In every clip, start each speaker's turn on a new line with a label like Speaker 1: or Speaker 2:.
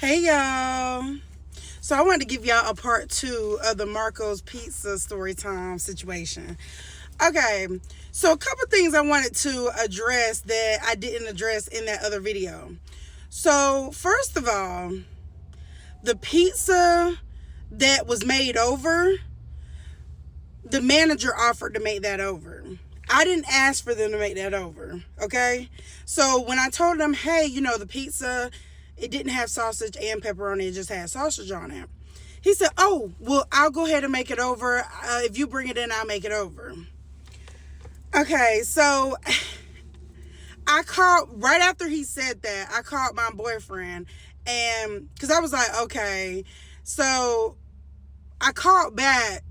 Speaker 1: Hey y'all. So I wanted to give y'all a part 2 of the Marco's Pizza story time situation. Okay, so a couple things I wanted to address that I didn't address in that other video. So first of all, the pizza that was made over, the manager offered to make that over. I didn't ask for them to make that over, okay? So when I told them, hey, the pizza, it didn't have sausage and pepperoni, it just had sausage on it. He said, oh, well, I'll go ahead and make it over. If you bring it in, I'll make it over. Okay, so I called, right after he said that, I called my boyfriend, and because I was like, okay. So I called back.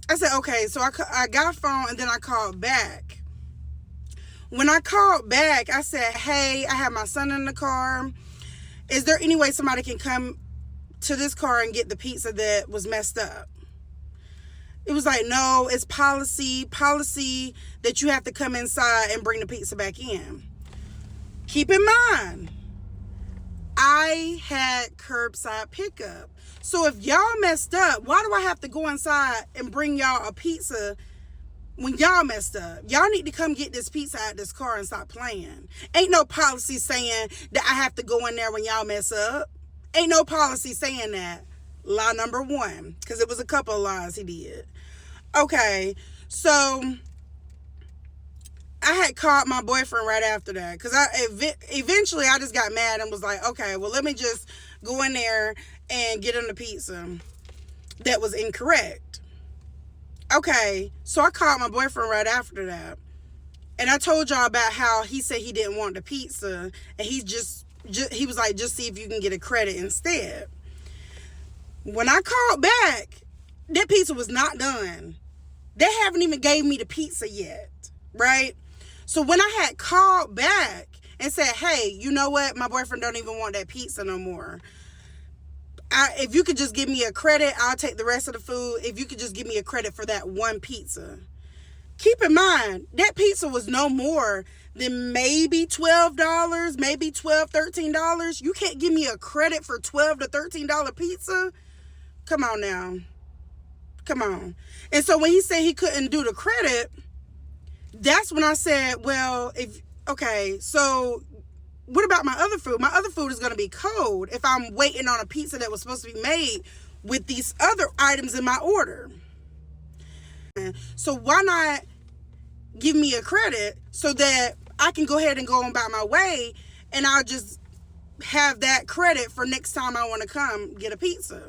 Speaker 1: I said, okay, so I got a phone, and then I called back. When I called back, I said, hey, I have my son in the car. Is there any way somebody can come to this car and get the pizza that was messed up? It was like, no, it's policy that you have to come inside and bring the pizza back in. Keep in mind, I had curbside pickup. So if y'all messed up, why do I have to go inside and bring y'all a pizza when y'all messed up? Y'all need to come get this pizza out of this car and stop playing. Ain't no policy saying that I have to go in there when y'all mess up. Ain't no policy saying that. Lie number 1, because it was a couple of lies he did. Okay, so I had called my boyfriend right after that, because eventually I just got mad and was like, okay, well, let me just go in there and get him the pizza that was incorrect. Okay, so I called my boyfriend right after that, and I told y'all about how he said he didn't want the pizza, and he was like, just see if you can get a credit instead. When I called back, that pizza was not done. They haven't even gave me the pizza yet, right? So when I had called back and said, hey, you know what? My boyfriend don't even want that pizza no more. If you could just give me a credit, I'll take the rest of the food. If you could just give me a credit for that one pizza. Keep in mind, that pizza was no more than maybe $12, maybe $12, $13. You can't give me a credit for $12 to $13 pizza? Come on now. Come on. And so when he said he couldn't do the credit, that's when I said, well, so what about my other food? My other food is going to be cold if I'm waiting on a pizza that was supposed to be made with these other items in my order. So why not give me a credit so that I can go ahead and go on about my way, and I'll just have that credit for next time I want to come get a pizza.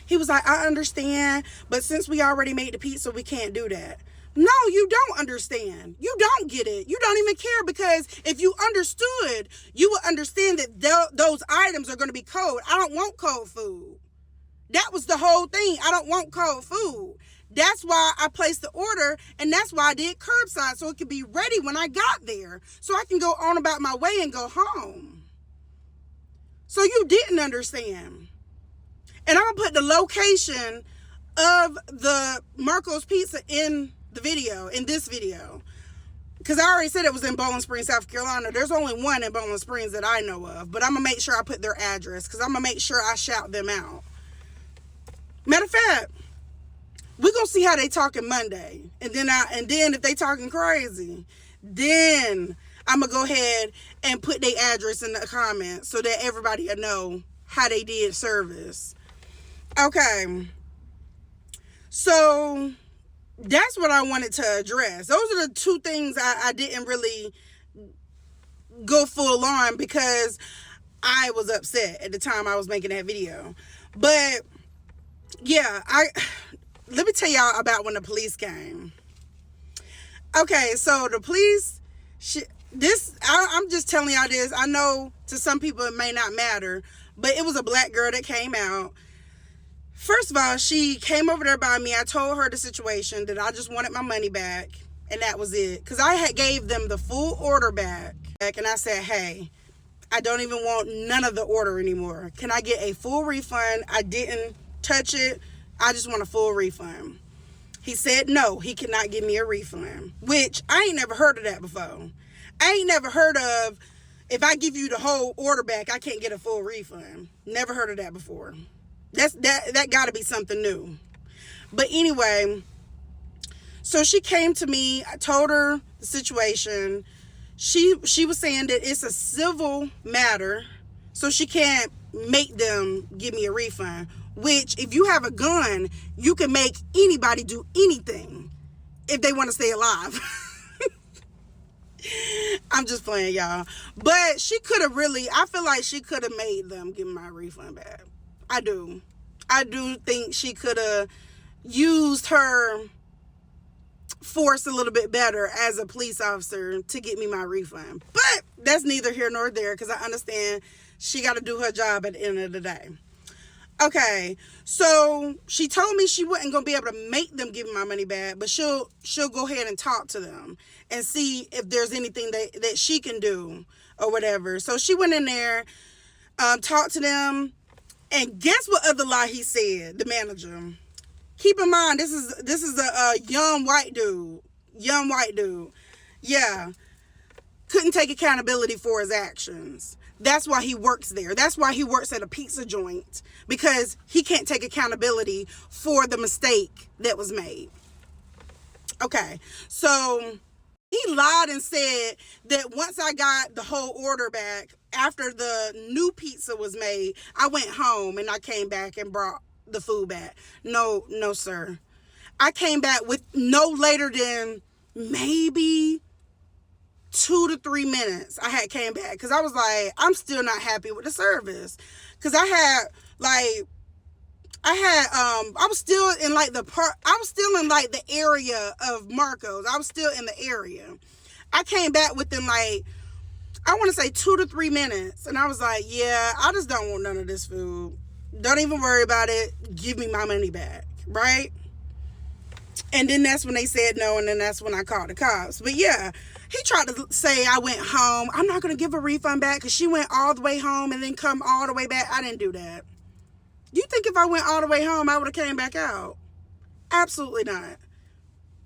Speaker 1: He was like, I understand, but since we already made the pizza, we can't do that. No, you don't understand. You don't get it. You don't even care, because if you understood, you would understand that those items are going to be cold. I don't want cold food. That was the whole thing. I don't want cold food. That's why I placed the order, and that's why I did curbside, so it could be ready when I got there, so I can go on about my way and go home. So you didn't understand. And I'm going to put the location of the Marco's Pizza in the video, in this video. Because I already said it was in Bowling Springs, South Carolina. There's only one in Bowling Springs that I know of. But I'm going to make sure I put their address, because I'm going to make sure I shout them out. Matter of fact, we're going to see how they talking Monday. And then if they talking crazy, then I'm going to go ahead and put their address in the comments so that everybody will know how they did service. Okay. So that's what I wanted to address. Those are the 2 things I didn't really go full on, because I was upset at the time I was making that video. But yeah, let me tell y'all about when the police came. Okay, so the police, I'm just telling y'all this. I know to some people it may not matter, but it was a black girl that came out. First of all, she came over there by me. I told her the situation, that I just wanted my money back, and that was it. Because I had gave them the full order back, and I said, hey, I don't even want none of the order anymore. Can I get a full refund? I didn't touch it. I just want a full refund. He said no, he cannot give me a refund, which I ain't never heard of that before. I ain't never heard of if I give you the whole order back, I can't get a full refund. Never heard of that before. That got to be something new. But anyway, so she came to me. I told her the situation. She was saying that it's a civil matter, so she can't make them give me a refund. Which, if you have a gun, you can make anybody do anything if they want to stay alive. I'm just playing, y'all. But she could have really, I feel like she could have made them give my refund back. I do think she could have used her force a little bit better as a police officer to get me my refund. But that's neither here nor there, because I understand she got to do her job at the end of the day. Okay, so she told me she wasn't gonna be able to make them give me my money back, but she'll go ahead and talk to them and see if there's anything that she can do or whatever. So she went in there, talked to them, and guess what other lie he said, the manager. Keep in mind, this is a young white dude. Yeah, couldn't take accountability for his actions. That's why he works there. That's why he works at a pizza joint, because he can't take accountability for the mistake that was made. Okay, so he lied and said that once I got the whole order back, after the new pizza was made, I went home and I came back and brought the food back. No, sir. I came back with no later than maybe 2 to 3 minutes. I had came back because I was like, I'm still not happy with the service, because I was still in like the area of Marcos. I was still in the area. I came back within like, I want to say 2 to 3 minutes, and I was like, yeah, I just don't want none of this food. Don't even worry about it. Give me my money back, right? And then that's when they said no, and then that's when I called the cops. But yeah, he tried to say I went home. I'm not going to give a refund back because she went all the way home and then come all the way back. I didn't do that. You think if I went all the way home, I would have came back out? Absolutely not.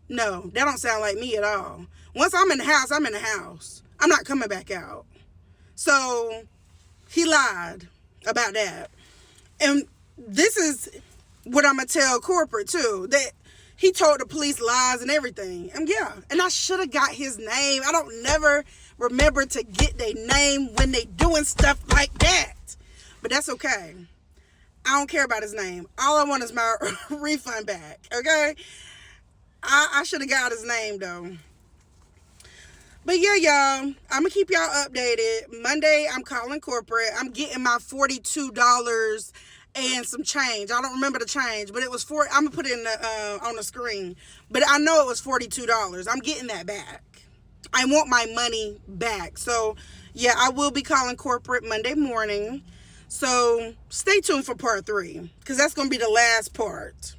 Speaker 1: No, that don't sound like me at all. Once I'm in the house, I'm in the house. I'm not coming back out. So he lied about that. And this is what I'm going to tell corporate too, that he told the police lies and everything. And yeah, and I should have got his name. I don't never remember to get their name when they doing stuff like that. But that's okay. I don't care about his name. All I want is my refund back, okay? I should have got his name though. But yeah, y'all, I'm going to keep y'all updated. Monday, I'm calling corporate. I'm getting my $42 and some change. I don't remember the change, but it was I'm going to put it in on the screen. But I know it was $42. I'm getting that back. I want my money back. So, yeah, I will be calling corporate Monday morning. So, stay tuned for part 3, because that's going to be the last part.